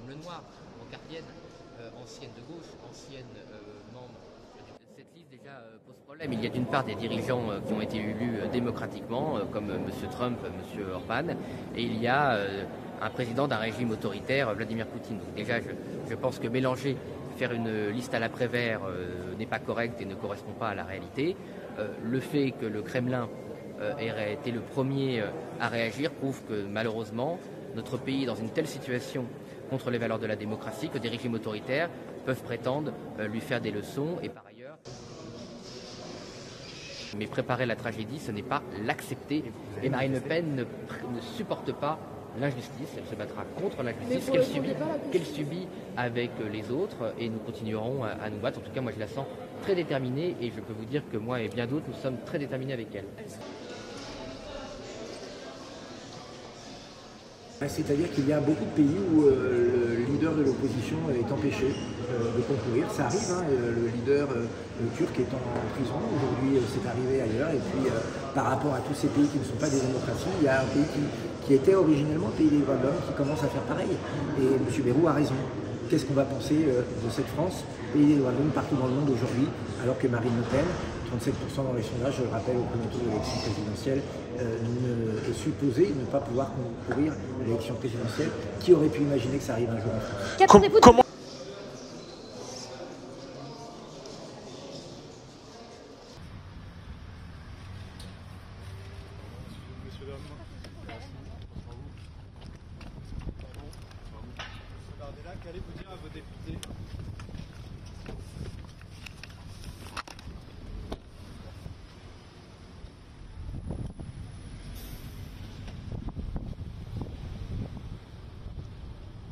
Lenoir, Moncardien, ancienne de gauche, ancienne membre. Cette liste déjà pose problème. Il y a d'une part des dirigeants qui ont été élus démocratiquement, comme M. Trump, M. Orban, et il y a un président d'un régime autoritaire, Vladimir Poutine. Donc déjà, je pense que mélanger, faire une liste à la Prévert n'est pas correct et ne correspond pas à la réalité. Le fait que le Kremlin ait été le premier à réagir prouve que malheureusement, notre pays est dans une telle situation contre les valeurs de la démocratie que des régimes autoritaires peuvent prétendre lui faire des leçons et par ailleurs. Mais préparer la tragédie, ce n'est pas l'accepter. Et Marine Le Pen ne supporte pas l'injustice, elle se battra contre l'injustice qu'elle subit avec les autres et nous continuerons à nous battre. En tout cas, moi je la sens très déterminée et je peux vous dire que moi et bien d'autres, nous sommes très déterminés avec elle. C'est-à-dire qu'il y a beaucoup de pays où le leader de l'opposition est empêché de concourir. Ça arrive, hein, le leader turc est en prison, aujourd'hui c'est arrivé ailleurs. Et puis par rapport à tous ces pays qui ne sont pas des démocraties, il y a un pays qui était originellement le pays des droits de l'homme qui commence à faire pareil. Et M. Bayrou a raison. Qu'est-ce qu'on va penser de cette France, pays des droits de l'homme partout dans le monde aujourd'hui, alors que Marine Le Pen, 37% dans les sondages, je le rappelle, au premier tour de l'élection présidentielle, est supposé ne pas pouvoir concourir à l'élection présidentielle. Qui aurait pu imaginer que ça arrive un jour en France? Comment Qu'allez-vous dire à vos députés?